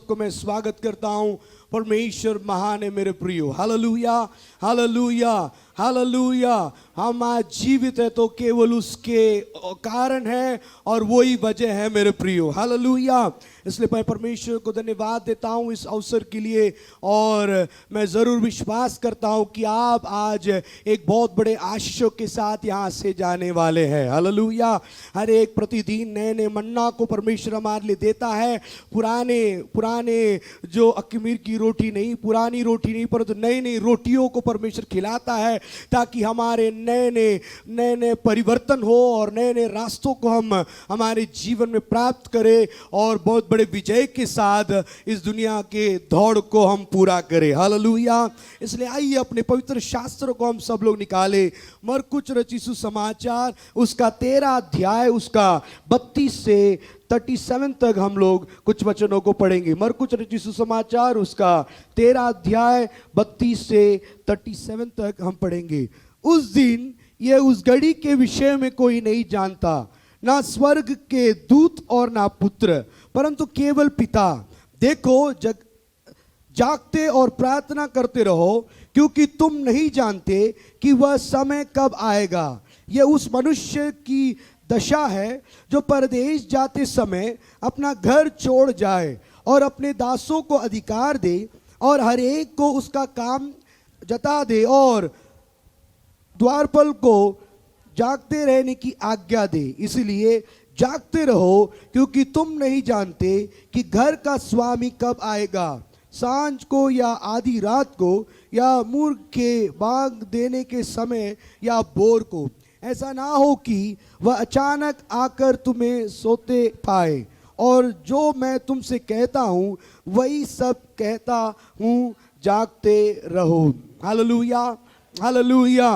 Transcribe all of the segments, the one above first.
को मैं स्वागत करता हूं। परमेश्वर महान है मेरे प्रियो। Hallelujah, hallelujah, hallelujah. हम आज जीवित है तो केवल उसके कारण है और वही वजह है मेरे प्रियो। हालेलुया। इसलिए मैं परमेश्वर को धन्यवाद देता हूं इस अवसर के लिए, और मैं ज़रूर विश्वास करता हूं कि आप आज एक बहुत बड़े आशीषों के साथ यहाँ से जाने वाले हैं। हालेलुया। हर एक प्रतिदिन नए नए मन्ना को परमेश्वर हमारे लिए देता है। पुराने जो अखमीर की रोटी नहीं, पुरानी रोटी नहीं, परंतु नई नई रोटियों को परमेश्वर खिलाता है, ताकि हमारे नए नए परिवर्तन हो और नए नए रास्तों को हम हमारे जीवन में प्राप्त करें और बहुत बड़े विजय के साथ इस दुनिया के दौड़ को हम पूरा करें। हालेलुया। इसलिए आइए अपने पवित्र शास्त्रों को हम सब लोग निकाले। मरकुस रचित सुसमाचार उसका 13 अध्याय उसका 32 से 37 तक हम लोग कुछ वचनों को पढ़ेंगे। मरकुस रचित सुसमाचार उसका 13 अध्याय 32 से 37 तक हम पढ़ेंगे। उस दिन ये उस घड़ी के विषय में कोई नहीं जानता, ना स्वर्ग के दूत और ना पुत्र, परंतु केवल पिता। देखो, जागते और प्रार्थना करते रहो, क्योंकि तुम नहीं जानते कि वह समय कब आएगा। यह उस मनुष्य की दशा है जो परदेश जाते समय अपना घर छोड़ जाए और अपने दासों को अधिकार दे और हर एक को उसका काम जता दे और द्वारपाल को जागते रहने की आज्ञा दे। इसलिए जागते रहो, क्योंकि तुम नहीं जानते कि घर का स्वामी कब आएगा, सांझ को या आधी रात को, या मूर्ख के बांग देने के समय या भोर को। ऐसा ना हो कि वह अचानक आकर तुम्हें सोते पाए। और जो मैं तुमसे कहता हूँ वही सब कहता हूँ, जागते रहो। Hallelujah, hallelujah.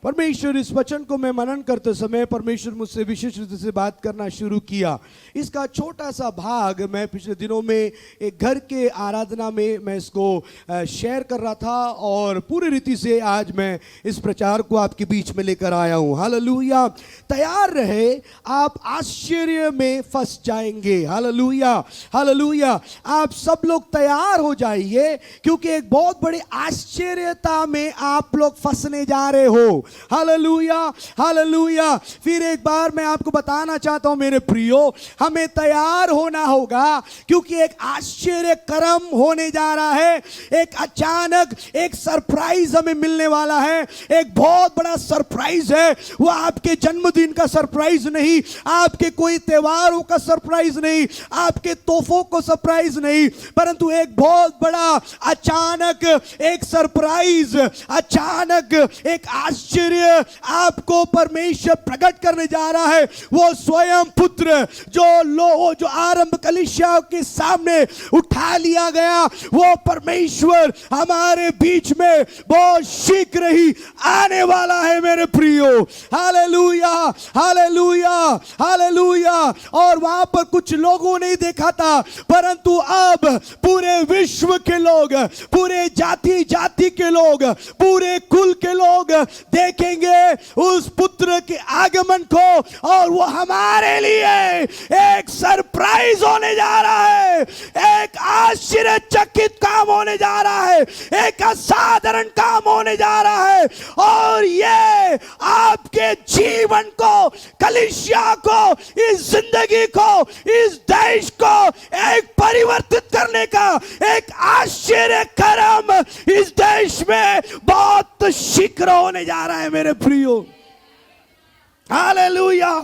परमेश्वर, इस वचन को मैं मनन करते समय परमेश्वर मुझसे विशेष रूप से बात करना शुरू किया। इसका छोटा सा भाग मैं पिछले दिनों में एक घर के आराधना में मैं इसको शेयर कर रहा था, और पूरी रीति से आज मैं इस प्रचार को आपके बीच में लेकर आया हूँ। हालेलुया। तैयार रहे, आप आश्चर्य में फंस जाएंगे। Hallelujah, hallelujah. आप सब लोग तैयार हो जाइए, क्योंकि एक बहुत बड़ी आश्चर्यता में आप लोग फंसने जा रहे हो। Hallelujah, hallelujah. फिर एक बार मैं आपको बताना चाहता हूं मेरे प्रियो, हमें तैयार होना होगा, क्योंकि एक आश्चर्य कर्म होने जा रहा है। एक अचानक एक सरप्राइज हमें मिलने वाला है। एक बहुत बड़ा सरप्राइज है। वो आपके जन्मदिन का सरप्राइज नहीं, आपके कोई त्योहारों का सरप्राइज नहीं, आपके तोहफों को सरप्राइज नहीं, परंतु एक बहुत बड़ा अचानक एक सरप्राइज, अचानक एक आश्चर्य आपको परमेश्वर प्रकट करने जा रहा है। वो स्वयं पुत्र जो आरंभ कलीसिया के सामने उठा लिया गया, वो परमेश्वर हमारे बीच में बहुत शीघ्र ही आने वाला है मेरे प्रियो। Hallelujah, hallelujah, hallelujah. और वहां पर कुछ लोगों ने देखा था, परंतु अब पूरे विश्व के लोग, पूरे जाति जाति के लोग, पूरे कुल के लोग देखेंगे उस पुत्र के आगमन को, और वो हमारे लिए एक सरप्राइज होने जा रहा है। एक आश्चर्यचकित काम होने जा रहा है, एक असाधारण काम होने जा रहा है। और ये आपके जीवन को, कलीसिया को, इस जिंदगी को, इस देश को एक परिवर्तित करने का एक आश्चर्य कर्म इस देश में बहुत शीघ्र होने जा रहा है मेरे प्रियो। Hallelujah,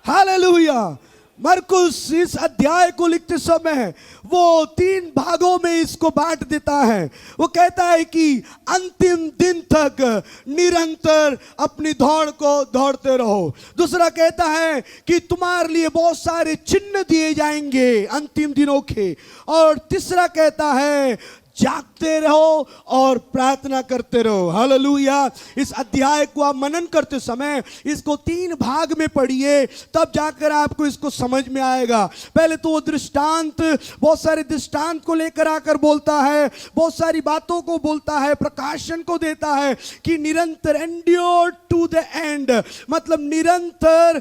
hallelujah. मरकुस इस अध्याय को लिखते समय वो 3 भागों में इसको बांट देता है। वो कहता है कि अंतिम दिन तक निरंतर अपनी दौड़ को दौड़ते रहो। दूसरा कहता है कि तुम्हारे लिए बहुत सारे चिन्ह दिए जाएंगे अंतिम दिनों के। और तीसरा कहता है जागते रहो और प्रार्थना करते रहो। हालेलुया। इस अध्याय को आप मनन करते समय इसको 3 भाग में पढ़िए, तब जाकर आपको इसको समझ में आएगा। पहले तो वो दृष्टांत, बहुत सारे दृष्टांत को लेकर आकर बोलता है, बहुत सारी बातों को बोलता है, प्रकाशन को देता है कि निरंतर, एंड्योर टू द एंड, मतलब निरंतर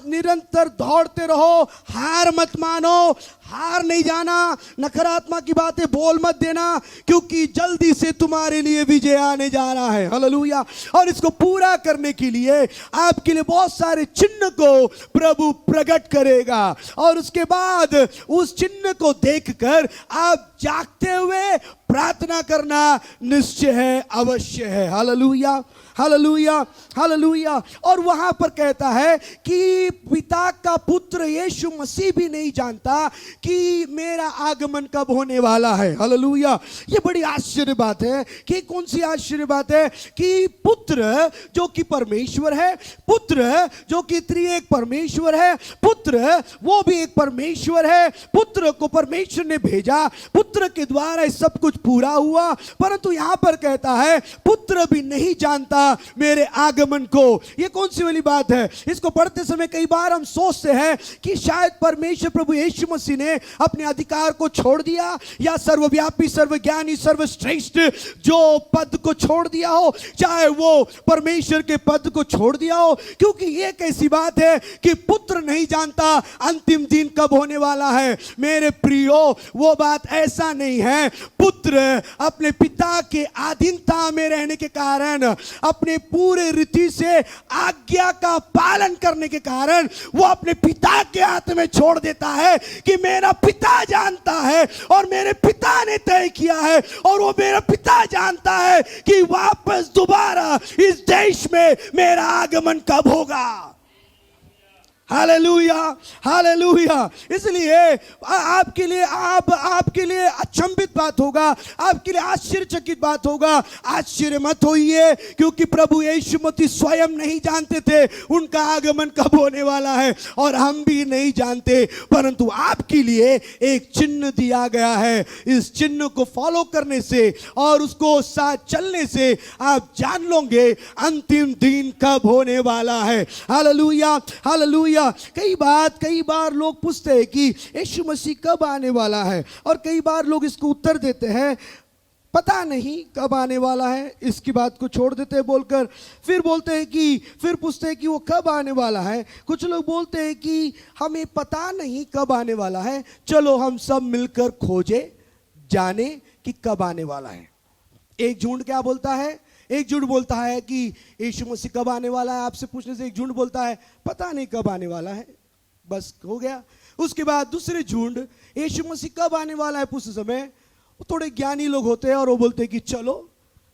निरंतर दौड़ते रहो, हार मत मानो, हार नहीं जाना, नकारात्मक की बातें बोल मत देना, क्योंकि जल्दी से तुम्हारे लिए विजय आने जा रहा है। हालेलुया। और इसको पूरा करने के लिए आपके लिए बहुत सारे चिन्ह को प्रभु प्रकट करेगा, और उसके बाद उस चिन्ह को देखकर आप जागते हुए प्रार्थना करना निश्चय है, अवश्य है। Hallelujah, hallelujah, hallelujah. और वहां पर कहता है कि पिता का पुत्र यीशु मसीह भी नहीं जानता कि मेरा आगमन कब होने वाला है। हालेलुया। ये बड़ी आश्चर्य बात है। कि कौन सी आश्चर्य बात है? कि पुत्र जो कि परमेश्वर है, पुत्र जो कि त्रिएक परमेश्वर है, पुत्र वो भी एक परमेश्वर है, पुत्र को परमेश्वर ने भेजा, पुत्र के द्वारा सब कुछ पूरा हुआ। परंतु यहां पर कहता है पुत्र भी नहीं जानता मेरे आगमन को। यह कौन सी वाली बात है? इसको पढ़ते समय कई बार हम सोचते हैं कि शायद परमेश्वर प्रभु यीशु मसीह ने अपने अधिकार को छोड़ दिया, या सर्वव्यापी, सर्वज्ञानी, सर्वश्रेष्ठ जो पद को छोड़ दिया हो, चाहे वो परमेश्वर के पद को छोड़ दिया हो। क्योंकि यह कैसी बात है कि पुत्र नहीं जानता अंतिम दिन कब होने वाला है। मेरे प्रियो, वो बात ऐसा नहीं है। पुत्र अपने पिता के अधीनता में रहने के कारण, अपने पूरे रीति से आज्ञा का पालन करने के कारण वो अपने पिता के हाथ में छोड़ देता है कि मेरा पिता जानता है और मेरे पिता ने तय किया है, और वो मेरा पिता जानता है कि वापस दोबारा इस देश में मेरा आगमन कब होगा। Hallelujah, hallelujah. इसलिए आपके लिए अचंभित बात होगा, आपके लिए आश्चर्यचकित बात होगा। आश्चर्य मत होइए, क्योंकि प्रभु यीशु मसीह स्वयं नहीं जानते थे उनका आगमन कब होने वाला है, और हम भी नहीं जानते। परंतु आपके लिए एक चिन्ह दिया गया है। इस चिन्ह को फॉलो करने से और उसको साथ चलने से आप जान लोगे अंतिम दिन कब होने वाला है। Hallelujah, hallelujah. कई बार लोग पूछते हैं कि यीशु मसीह कब आने वाला है, और कई बार लोग इसको उत्तर देते हैं पता नहीं कब आने वाला है, इसकी बात को छोड़ देते हैं बोलकर। फिर पूछते हैं कि वो कब आने वाला है। कुछ लोग बोलते हैं कि हमें पता नहीं कब आने वाला है, चलो हम सब मिलकर खोजे जाने कि कब आने वाला है। एक झुंड क्या बोलता है? एक झुंड बोलता है कि यीशु मसीह कब आने वाला है। आपसे पूछने से एक झुंड बोलता है पता नहीं कब आने वाला है, बस हो गया। उसके बाद दूसरे झुंड यीशु मसीह कब आने वाला है पूछते समय, वो थोड़े ज्ञानी लोग होते हैं और वो बोलते हैं कि चलो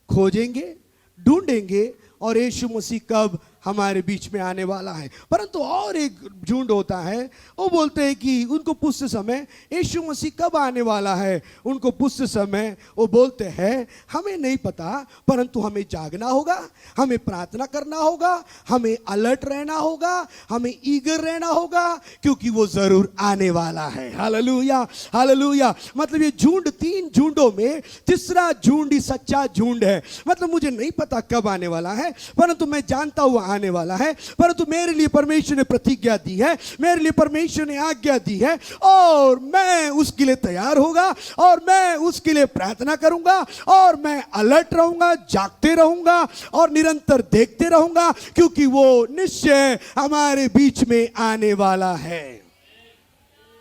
खोजेंगे, ढूंढेंगे और यीशु मसीह कब हमारे बीच में आने वाला है। परंतु और एक झुंड होता है, वो बोलते हैं कि उनको पूछते समय यीशु मसीह कब आने वाला है, उनको पूछते समय वो बोलते हैं हमें नहीं पता, परंतु हमें जागना होगा, हमें प्रार्थना करना होगा, हमें अलर्ट रहना होगा, हमें ईगर रहना होगा, क्योंकि वो जरूर आने वाला है। Hallelujah, hallelujah. मतलब ये झुंड, तीन झुंडों में तीसरा झुंड ही सच्चा झुंड है। मतलब मुझे नहीं पता कब आने वाला है, परंतु मैं जानता हूं आने वाला है। परंतु मेरे लिए परमेश्वर ने प्रतिज्ञा दी है, मेरे लिए परमेश्वर ने आज्ञा दी है, और मैं उसके लिए तैयार होगा, और मैं उसके लिए प्रार्थना करूंगा, और मैं अलर्ट रहूंगा, जागते रहूंगा, और निरंतर देखते रहूंगा, क्योंकि वो निश्चय हमारे बीच में आने वाला है।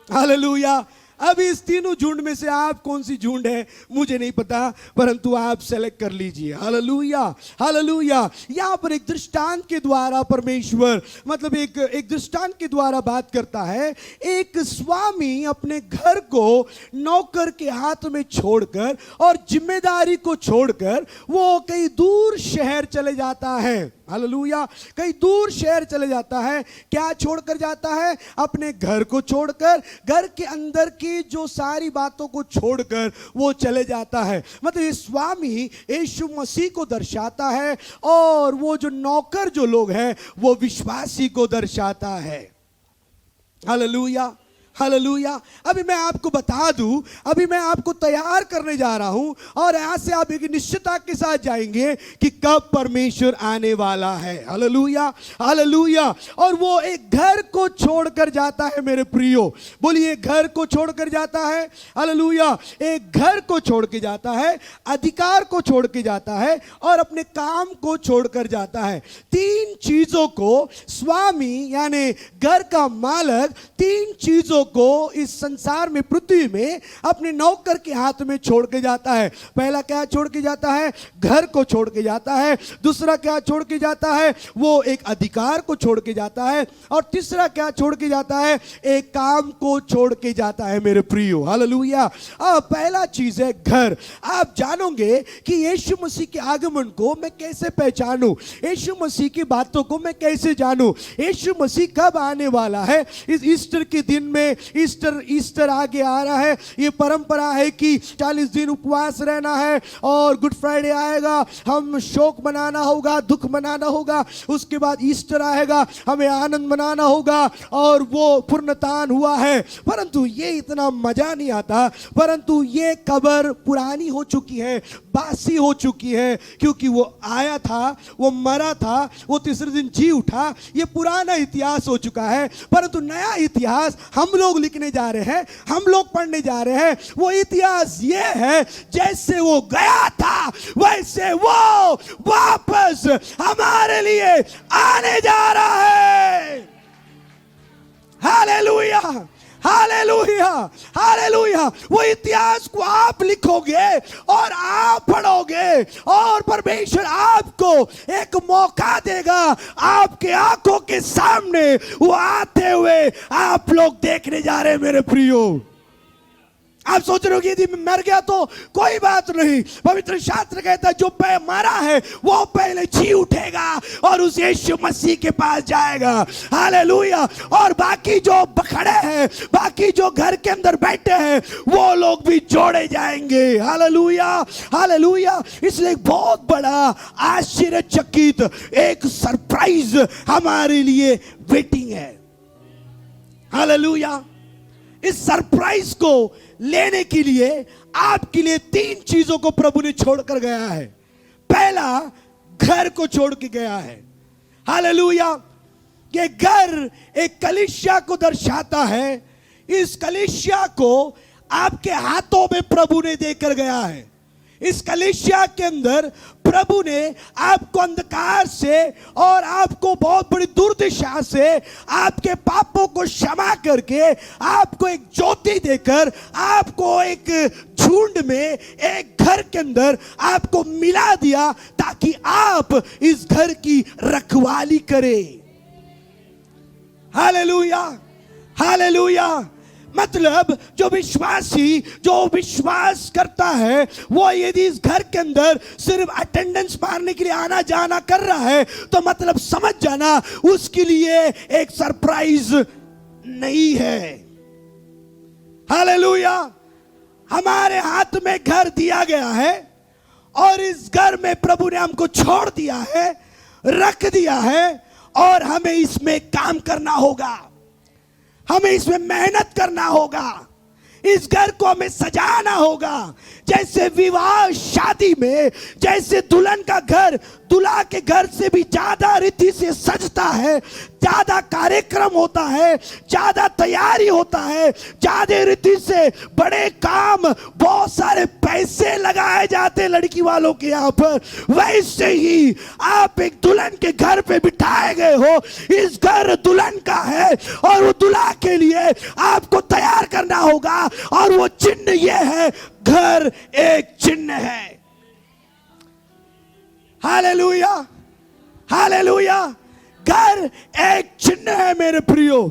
हालेलुया। अब इस तीनों झुंड में से आप कौन सी झुंड है मुझे नहीं पता, परंतु आप सेलेक्ट कर लीजिए। Hallelujah, hallelujah. यहां पर एक दृष्टांत के द्वारा परमेश्वर, मतलब एक दृष्टांत के द्वारा बात करता है। एक स्वामी अपने घर को नौकर के हाथ में छोड़कर और जिम्मेदारी को छोड़कर वो कई दूर शहर चले जाता है। हालेलुया। कई दूर शहर चले जाता है। क्या छोड़कर जाता है? अपने घर को छोड़कर, घर के अंदर की जो सारी बातों को छोड़कर वो चले जाता है। मतलब ये स्वामी यीशु मसीह को दर्शाता है, और वो जो नौकर जो लोग हैं वो विश्वासी को दर्शाता है। Hallelujah, hallelujah. अभी मैं आपको बता दूं, अभी मैं आपको तैयार करने जा रहा हूं, और यहां से आप एक निश्चितता के साथ जाएंगे कि कब परमेश्वर आने वाला है। Hallelujah, hallelujah. और वो एक घर को छोड़कर जाता है। मेरे प्रियो बोलिए, घर को छोड़कर जाता है। हालेलुया। एक घर को छोड़ के जाता है, अधिकार को छोड़ के जाता है, और अपने काम को छोड़कर जाता है। तीन चीजों को स्वामी यानी घर का मालक तीन चीजों को इस संसार में, पृथ्वी में अपने नौकर के हाथ में छोड़ के जाता है। पहला क्या छोड़ के जाता है? घर को छोड़ के जाता है। दूसरा क्या छोड़ के जाता है? वो एक अधिकार को छोड़ के जाता है। और तीसरा क्या छोड़ के जाता है? एक काम को छोड़ के जाता है मेरे प्रियो। हालेलुया। पहला चीज है घर। आप जानोगे कि यीशु मसीह के आगमन को मैं कैसे पहचानूं, यीशु मसीह की बातों को मैं कैसे जानूं, यीशु मसीह कब आने वाला है। इस ईस्टर के दिन में, ईस्टर आगे आ रहा है। ये परंपरा है कि 40 दिन उपवास रहना है और गुड फ्राइडे आएगा, हम शोक मनाना होगा, दुख मनाना होगा। उसके बाद ईस्टर आएगा, हमें आनंद मनाना होगा और वो पुनरुत्थान हुआ है। परंतु ये इतना मजा नहीं आता, परंतु ये कब्र पुरानी हो चुकी है, बासी हो चुकी है, क्योंकि वो आया था, वो मरा था, वो तीसरे दिन जी उठा। ये पुराना इतिहास हो चुका है। परंतु नया इतिहास हम लोग लिखने जा रहे हैं, हम लोग पढ़ने जा रहे हैं। वो इतिहास ये है, जैसे वो गया था वैसे वो वापस हमारे लिए आने जा रहा है। Hallelujah, hallelujah, hallelujah. वो इतिहास को आप लिखोगे और आप पढ़ोगे और परमेश्वर आपको एक मौका देगा, आपके आंखों के सामने वो आते हुए आप लोग देखने जा रहे हैं मेरे प्रियो। आप सोच रहे हो कि यदि मैं मर गया तो कोई बात नहीं। पवित्र शास्त्र कहता है जो मरा है वो पहले जी उठेगा और उस यीशु मसीह के पास जाएगा। हालेलुया। और बाकी जो खड़े हैं, बाकी जो घर के अंदर बैठे हैं, वो लोग भी जोड़े जाएंगे। Hallelujah, hallelujah. इसलिए एक बहुत बड़ा आश्चर्यचकित एक सरप्राइज हमारे लिए वेटिंग है। हालेलुया। इस सरप्राइज को लेने के लिए आपके लिए 3 चीजों को प्रभु ने छोड़कर गया है। पहला, घर को छोड़ के गया है। हालेलुया। ये घर एक कलीसिया को दर्शाता है। इस कलीसिया को आपके हाथों में प्रभु ने देकर गया है। इस कलीसिया के अंदर प्रभु ने आपको अंधकार से और आपको बहुत बड़ी दुर्दशा से, आपके पापों को क्षमा करके, आपको एक ज्योति देकर, आपको एक झुंड में, एक घर के अंदर आपको मिला दिया ताकि आप इस घर की रखवाली करें। Hallelujah, hallelujah. मतलब जो विश्वासी, जो विश्वास करता है, वो यदि इस घर के अंदर सिर्फ अटेंडेंस मारने के लिए आना जाना कर रहा है तो मतलब समझ जाना उसके लिए एक सरप्राइज नहीं है। हालेलुया। हमारे हाथ में घर दिया गया है और इस घर में प्रभु ने हमको छोड़ दिया है, रख दिया है और हमें इसमें काम करना होगा, हमें इसमें मेहनत करना होगा, इस घर को हमें सजाना होगा। जैसे विवाह शादी में, जैसे दुल्हन का घर दूल्हा के घर से भी ज्यादा रीति से सजता है, ज्यादा कार्यक्रम होता है, ज्यादा तैयारी होता है, ज्यादा रीति से बड़े काम, बहुत सारे पैसे लगाए जाते लड़की वालों के यहाँ पर, वैसे ही आप एक दुल्हन के घर पे बिठाए गए हो। इस घर दुल्हन का है और वो दूल्हा के लिए आपको तैयार करना होगा और वो चिन्ह ये है, घर एक चिन्ह है। Hallelujah, hallelujah. घर एक चिन्ह है मेरे प्रियो।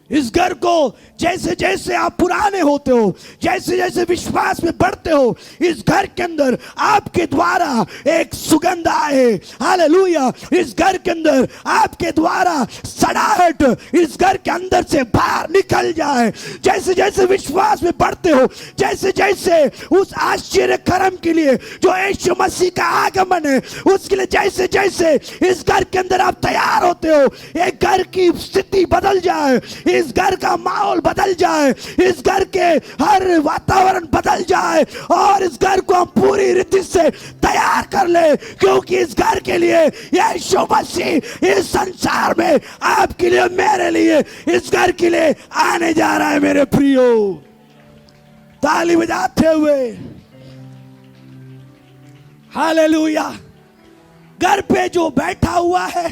इस घर को जैसे जैसे आप पुराने होते हो, जैसे जैसे विश्वास में बढ़ते हो, इस घर के अंदर आपके द्वारा एक सुगंध आए। हालेलुया। इस घर के अंदर आपके द्वारा सड़ाहट इस घर के अंदर से बाहर निकल जाए। जैसे जैसे विश्वास में बढ़ते हो, जैसे जैसे उस आश्चर्य कर्म के लिए जो यीशु मसीह का आगमन है उसके लिए जैसे जैसे इस घर के अंदर आप तैयार होते हो, एक घर की स्थिति बदल जाए, इस घर का माहौल बदल जाए, इस घर के हर वातावरण बदल जाए और इस घर को हम पूरी रीति से तैयार कर ले, क्योंकि इस घर के लिए यीशु मसीह इस संसार में आपके लिए, मेरे लिए, इस घर के लिए आने जा रहा है मेरे प्रियो। ताली बजाते हुए हालेलुया। घर पे जो बैठा हुआ है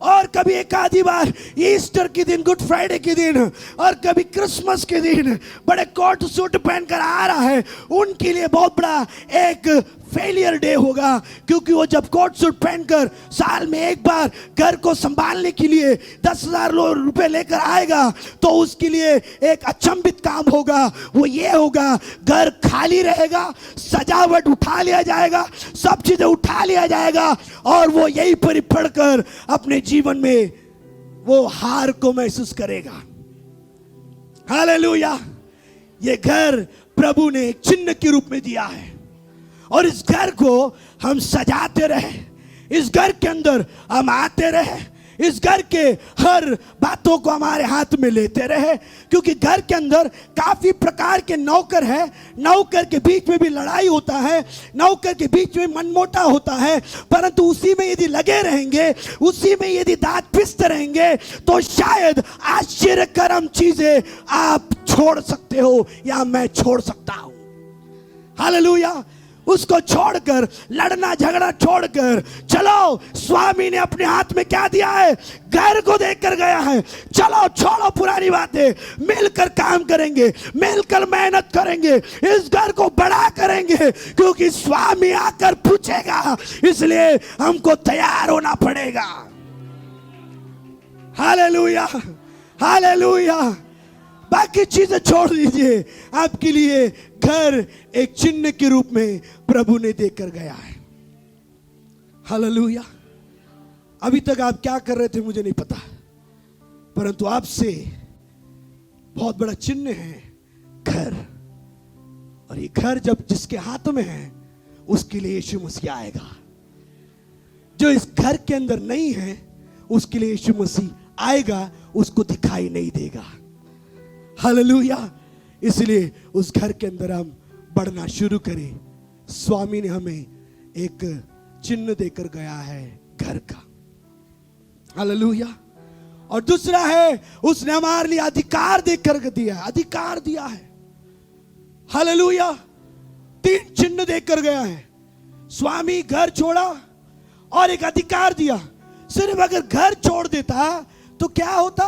और कभी एक आधी बार ईस्टर के दिन, गुड फ्राइडे के दिन, और कभी क्रिसमस के दिन बड़े कोट सूट पहनकर आ रहा है, उनके लिए बहुत बड़ा एक फेलियर डे होगा। क्योंकि वो जब कोट सूट पहनकर साल में एक बार घर को संभालने के लिए 10,000 रुपए लेकर आएगा, तो उसके लिए एक अचंभित काम होगा। वो ये होगा, घर खाली रहेगा, सजावट उठा लिया जाएगा, सब चीजें उठा लिया जाएगा, और वो यही पर पढ़कर अपने जीवन में वो हार को महसूस करेगा। हालेलुया। ये घर प्रभु ने एक चिन्ह के रूप में दिया है, और इस घर को हम सजाते रहे, इस घर के अंदर हम आते रहे, इस घर के हर बातों को हमारे हाथ में लेते रहे। क्योंकि घर के अंदर काफी प्रकार के नौकर हैं, नौकर के बीच में भी लड़ाई होता है, नौकर के बीच में मनमोटा होता है, परंतु उसी में यदि लगे रहेंगे, उसी में यदि दांत पिसते रहेंगे, तो शायद आश्चर्यकरम चीजें आप छोड़ सकते हो, या मैं छोड़ सकता हूं। हालेलुया। उसको छोड़कर, लड़ना झगड़ा छोड़कर, चलो स्वामी ने अपने हाथ में क्या दिया है, घर को देकर गया है, चलो छोड़ो पुरानी बातें, मिलकर काम करेंगे, मिलकर मेहनत करेंगे, इस घर को बड़ा करेंगे, क्योंकि स्वामी आकर पूछेगा, इसलिए हमको तैयार होना पड़ेगा। Hallelujah, hallelujah. बाकी चीजें छोड़ दीजिए, आपके लिए घर एक चिन्ह के रूप में प्रभु ने देकर गया है। हालेलुया। अभी तक आप क्या कर रहे थे मुझे नहीं पता, परंतु आपसे बहुत बड़ा चिन्ह है घर, और ये घर जब जिसके हाथ में है, उसके लिए यीशु मसीह आएगा। जो इस घर के अंदर नहीं है, उसके लिए यीशु मसीह आएगा, उसको दिखाई नहीं देगा। हालेलुया। इसलिए उस घर के अंदर हम बढ़ना शुरू करें। स्वामी ने हमें एक चिन्ह देकर गया है घर का। हालेलुया। और दूसरा है, उसने हमारे लिए अधिकार देकर दिया है, अधिकार दिया है। हालेलुया। 3 चिन्ह देकर गया है। स्वामी घर छोड़ा और एक अधिकार दिया। सिर्फ अगर घर छोड़ देता तो क्या होता?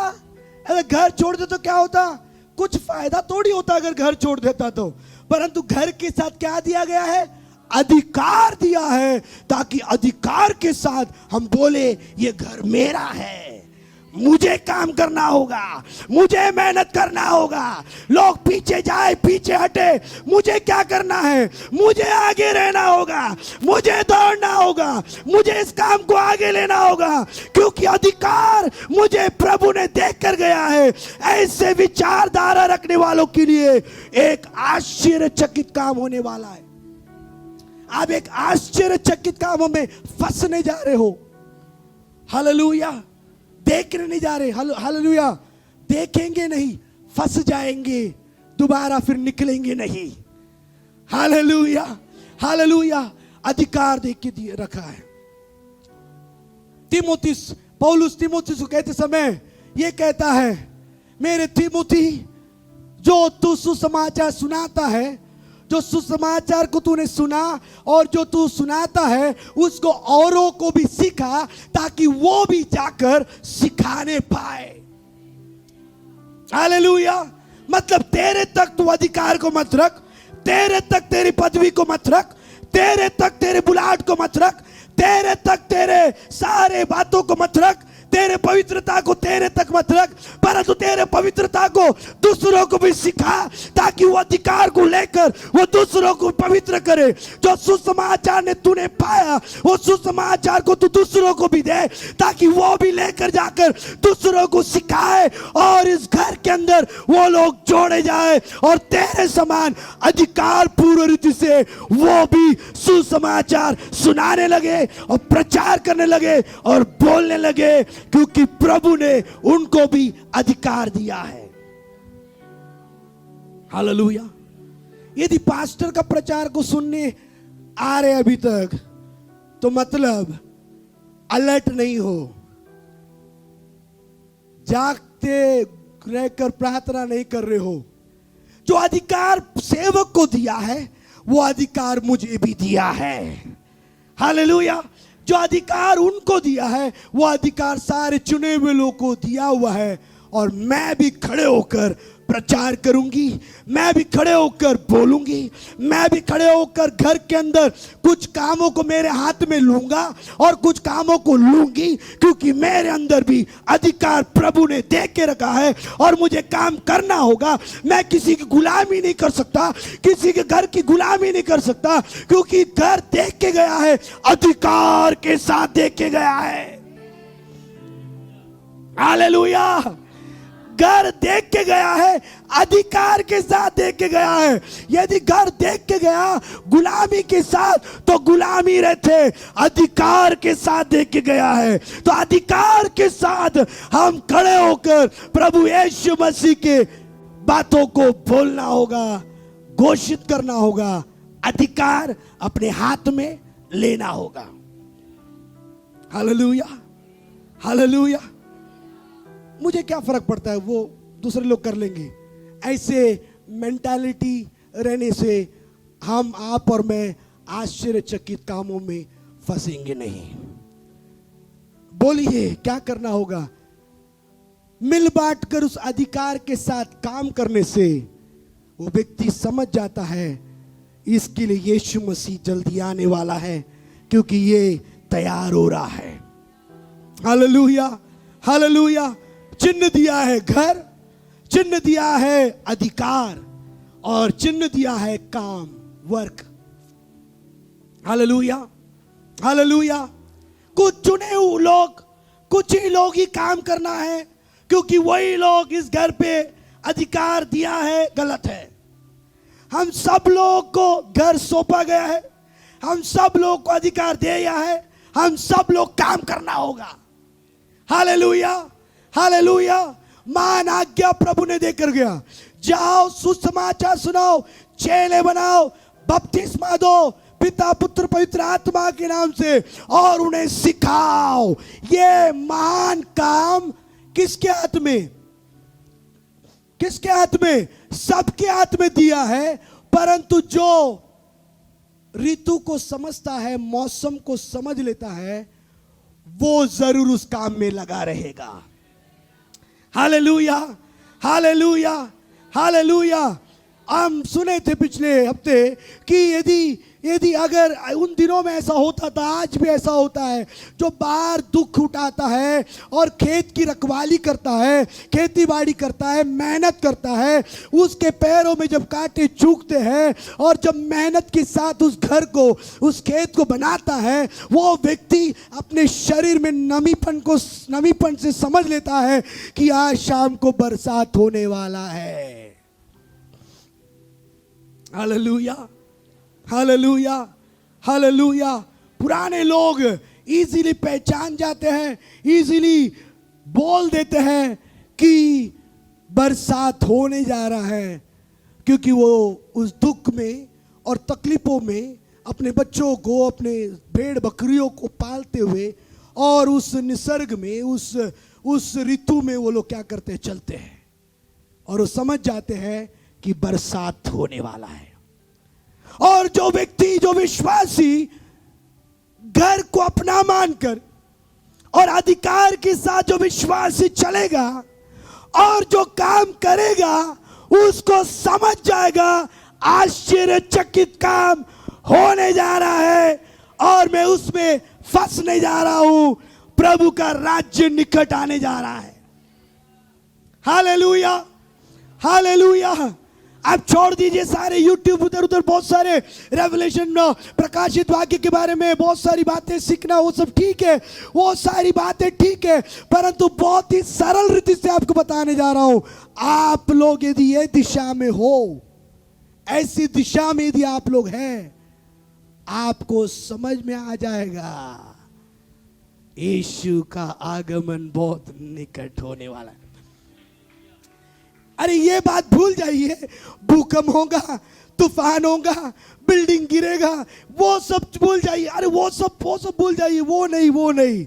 अगर घर छोड़ देता तो क्या होता? कुछ फायदा थोड़ी होता अगर घर छोड़ देता तो, परंतु घर के साथ क्या दिया गया है? अधिकार दिया है, ताकि अधिकार के साथ हम बोले ये घर मेरा है, मुझे काम करना होगा, मुझे मेहनत करना होगा। लोग पीछे जाए पीछे हटे, मुझे क्या करना है? मुझे आगे रहना होगा, मुझे दौड़ना होगा, मुझे इस काम को आगे लेना होगा, क्योंकि अधिकार मुझे प्रभु ने देकर गया है। ऐसे विचारधारा रखने वालों के लिए एक आश्चर्यचकित काम होने वाला है। आप एक आश्चर्यचकित कामों में फंसने जा रहे हो। हालेलुया। देखने नहीं जा रहे। हालेलुया। देखेंगे नहीं, फंस जाएंगे, दोबारा फिर निकलेंगे नहीं। Hallelujah, hallelujah. अधिकार दे के दिए रखा है। तीमुथियुस, पौलुस तीमुथियुस को कहते समय ये कहता है, मेरे तीमुथी, जो तू सुसमाचार सुनाता है, जो सुसमाचार को तूने सुना और जो तू सुनाता है, उसको औरों को भी सिखा, ताकि वो भी जाकर सिखाने पाए। हालेलुया। मतलब तेरे तक तू अधिकार को मत रख, तेरे तक तेरी पदवी को मत रख, तेरे तक तेरे बुलाहट को मत रख, तेरे तक तेरे सारे बातों को मत रख, तेरे पवित्रता को तेरे तक मत रख, परंतु तेरे पवित्रता को दूसरों को भी सिखा, ताकि वो अधिकार को लेकर वो दूसरों को पवित्र करे। जो सुसमाचार ने तूने पाया, वो सुसमाचार को तू दूसरों को भी दे, ताकि वो भी लेकर जाकर दूसरों को सिखाए, और इस घर के अंदर वो लोग जोड़े जाए, और तेरे समान अधिकार पूर्ण रीति से वो भी सुसमाचार सुनाने लगे और प्रचार करने लगे और बोलने लगे, क्योंकि प्रभु ने उनको भी अधिकार दिया है। हालेलुया। यदि पास्टर का प्रचार को सुनने आ रहे अभी तक, तो मतलब अलर्ट नहीं हो, जागते रहकर प्रार्थना नहीं कर रहे हो। जो अधिकार सेवक को दिया है, वो अधिकार मुझे भी दिया है। हालेलुया। जो अधिकार उनको दिया है वो अधिकार सारे चुने हुए लोगों को दिया हुआ है। और मैं भी खड़े होकर प्रचार करूंगी, मैं भी खड़े होकर बोलूंगी, मैं भी खड़े होकर घर के अंदर कुछ कामों को मेरे हाथ में लूंगा और कुछ कामों को लूंगी, क्योंकि मेरे अंदर भी अधिकार प्रभु ने दे के रखा है और मुझे काम करना होगा। मैं किसी की गुलामी नहीं कर सकता, किसी के घर की गुलामी नहीं कर सकता, क्योंकि घर देख के गया है, अधिकार के साथ देख के गया है। हालेलुया। घर देख के गया है, अधिकार के साथ देख के गया है। यदि घर देख के गया गुलामी के साथ तो गुलामी रहते, अधिकार के साथ देख के गया है तो अधिकार के साथ हम खड़े होकर प्रभु यीशु मसीह के बातों को बोलना होगा, घोषित करना होगा, अधिकार अपने हाथ में लेना होगा। Hallelujah, hallelujah. मुझे क्या फर्क पड़ता है, वो दूसरे लोग कर लेंगे। ऐसे मेंटालिटी रहने से हम, आप और मैं आश्चर्यचकित कामों में फंसेंगे नहीं। बोलिए क्या करना होगा? मिल बांट कर उस अधिकार के साथ काम करने से वो व्यक्ति समझ जाता है इसके लिए यीशु मसीह जल्दी आने वाला है, क्योंकि ये तैयार हो रहा है। Hallelujah, hallelujah. चिन्ह दिया है घर, चिन्ह दिया है अधिकार, और चिन्ह दिया है काम, वर्क। Hallelujah, hallelujah. कुछ चुने हुए लोग, कुछ ही लोग ही काम करना है, क्योंकि वही लोग इस घर पे अधिकार दिया है, गलत है। हम सब लोग को घर सौंपा गया है, हम सब लोग को अधिकार दिया है, हम सब लोग काम करना होगा। Hallelujah, hallelujah. मान आज्ञा प्रभु ने देकर गया, जाओ सुसमाचार सुनाओ, चेले बनाओ, बपतिस्मा दो पिता पुत्र पवित्र आत्मा के नाम से, और उन्हें सिखाओ। ये महान काम किसके हाथ में? किसके हाथ में? सबके हाथ में दिया है, परंतु जो ऋतु को समझता है, मौसम को समझ लेता है, वो जरूर उस काम में लगा रहेगा। Hallelujah, hallelujah, hallelujah. हम सुने थे पिछले हफ्ते कि यदि अगर उन दिनों में ऐसा होता था, आज भी ऐसा होता है, जो बाहर दुख उठाता है और खेत की रखवाली करता है, खेती बाड़ी करता है, मेहनत करता है, उसके पैरों में जब कांटे चुभते हैं और जब मेहनत के साथ उस घर को, उस खेत को बनाता है, वो व्यक्ति अपने शरीर में नमीपन से समझ लेता है कि आज शाम को बरसात होने वाला है। Hallelujah, hallelujah, hallelujah. पुराने लोग इजीली पहचान जाते हैं, इजीली बोल देते हैं कि बरसात होने जा रहा है, क्योंकि वो उस दुख में और तकलीफों में अपने बच्चों को, अपने भेड़ बकरियों को पालते हुए और उस निसर्ग में, उस ऋतु में वो लोग क्या करते हैं? चलते हैं, और वो समझ जाते हैं कि बरसात होने वाला है। और जो व्यक्ति, जो विश्वासी घर को अपना मानकर और अधिकार के साथ जो विश्वासी चलेगा और जो काम करेगा, उसको समझ जाएगा आश्चर्यचकित काम होने जा रहा है और मैं उसमें फंसने जा रहा हूं, प्रभु का राज्य निकट आने जा रहा है। Hallelujah, hallelujah. आप छोड़ दीजिए सारे YouTube, उधर उधर बहुत सारे रेवलेशन, प्रकाशित वाक्य के बारे में बहुत सारी बातें सीखना, वो सब ठीक है, वो सारी बातें ठीक है, परंतु बहुत ही सरल रीति से आपको बताने जा रहा हूं। आप लोग यदि ये दिशा में हो, ऐसी दिशा में यदि आप लोग हैं, आपको समझ में आ जाएगा यीशु का आगमन बहुत निकट होने वाला है। अरे ये बात भूल जाइए, भूकंप होगा, तूफान होगा, बिल्डिंग गिरेगा, वो सब भूल जाइए। अरे वो सब भूल जाइए, वो नहीं।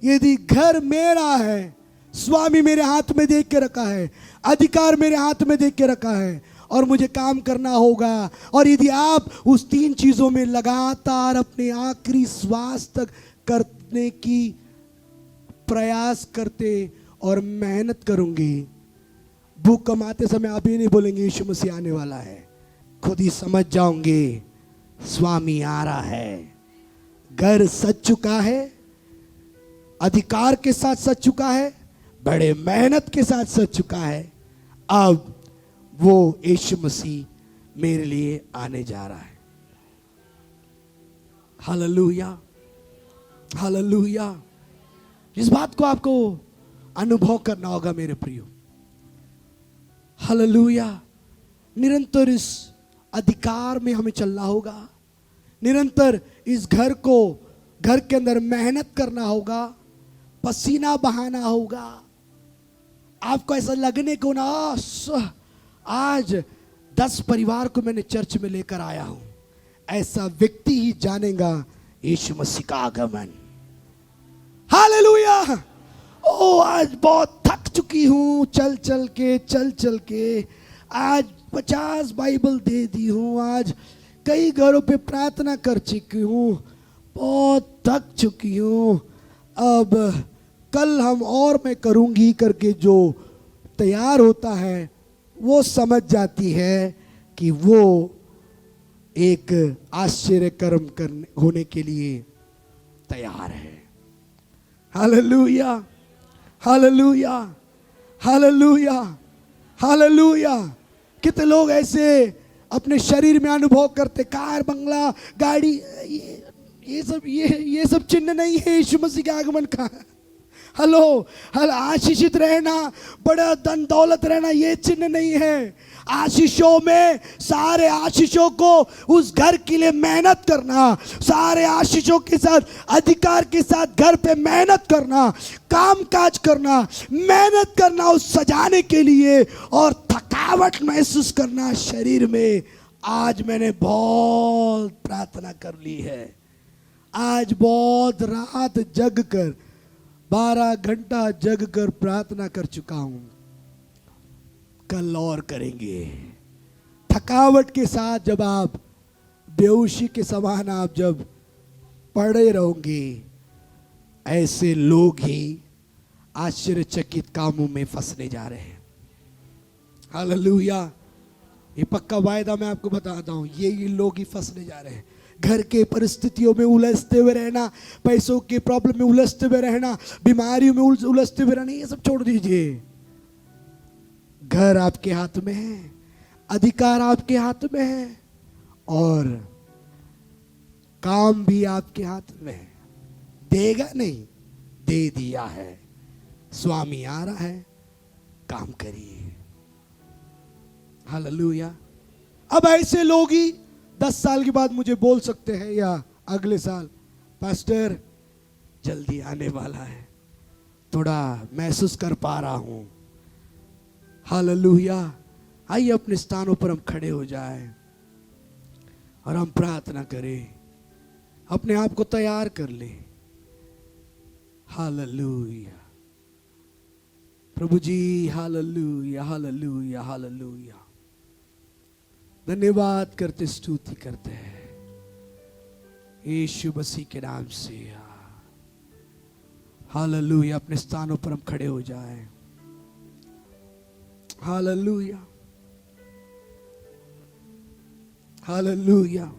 यदि घर मेरा है, स्वामी मेरे हाथ में देख के रखा है, अधिकार मेरे हाथ में देख के रखा है, और मुझे काम करना होगा। और यदि आप उस तीन चीजों में लगातार अपने आखिरी श्वास तक करने की प्रयास करते और मेहनत करूंगी, भूख कमाते समय आप ये नहीं बोलेंगे यीशु मसीह आने वाला है, खुद ही समझ जाओगे स्वामी आ रहा है। घर सज चुका है, अधिकार के साथ सज चुका है, बड़े मेहनत के साथ सज चुका है। अब वो यीशु मसीह मेरे लिए आने जा रहा है। Hallelujah, hallelujah. इस बात को आपको अनुभव करना होगा मेरे प्रियो। हालेलुया। निरंतर इस अधिकार में हमें चलना होगा, निरंतर इस घर के अंदर मेहनत करना होगा, पसीना बहाना होगा। आपको ऐसा लगने को ना आज 10 परिवार को मैंने चर्च में लेकर आया हूं, ऐसा व्यक्ति ही जानेगा यीशु मसीह का आगमन। हालेलुया। ओ आज बहुत थक चुकी हूं, चल चल के आज 50 बाइबल दे दी हूं, आज कई घरों पे प्रार्थना कर चुकी हूं, बहुत थक चुकी हूं, अब कल हम और मैं करूंगी करके जो तैयार होता है वो समझ जाती है कि वो एक आश्चर्य कर्म करने होने के लिए तैयार है। Hallelujah, hallelujah, hallelujah, hallelujah. कितने लोग ऐसे अपने शरीर में अनुभव करते, कार, बंगला, गाड़ी, ये सब चिन्ह नहीं है यीशु मसीह के आगमन का। हेलो, आशीषित रहना, बड़ा धन दौलत रहना, ये चिन्ह नहीं है। आशीषों में सारे आशीषों को उस घर के लिए मेहनत करना, सारे आशीषों के साथ अधिकार के साथ घर पे मेहनत करना, काम काज करना, मेहनत करना उस सजाने के लिए, और थकावट महसूस करना शरीर में। आज मैंने बहुत प्रार्थना कर ली है, आज बहुत रात जग कर 12 घंटा जग कर प्रार्थना कर चुका हूं, कल और करेंगे। थकावट के साथ जब आप बेहोशी के समान आप जब पड़े रहोगे, ऐसे लोग ही आश्चर्यचकित कामों में फंसने जा रहे हैं। हालेलुया। ये पक्का वायदा मैं आपको बताता हूं, ये लोग ही फंसने जा रहे हैं। घर के परिस्थितियों में उलझते हुए रहना, पैसों के प्रॉब्लम में उलझते हुए रहना, बीमारियों में उलझते हुए रहना, ये सब छोड़ दीजिए। घर आपके हाथ में है, अधिकार आपके हाथ में है, और काम भी आपके हाथ में है। देगा नहीं, दे दिया है। स्वामी आ रहा है, काम करिए। हालेलुया। अब ऐसे लोग ही 10 साल के बाद मुझे बोल सकते हैं, या अगले साल, पास्टर जल्दी आने वाला है, थोड़ा महसूस कर पा रहा हूं। हालेलुया। आइए अपने स्थानों पर हम खड़े हो जाएं और हम प्रार्थना करें, अपने आप को तैयार कर ले। हालेलुया। प्रभु जी, हालेलुया, हालेलुया, हालेलुया। धन्यवाद करते, स्तुति करते हैं यीशु मसीह के नाम से। हालेलुया। अपने स्थानों पर हम खड़े हो जाएं। Hallelujah, hallelujah.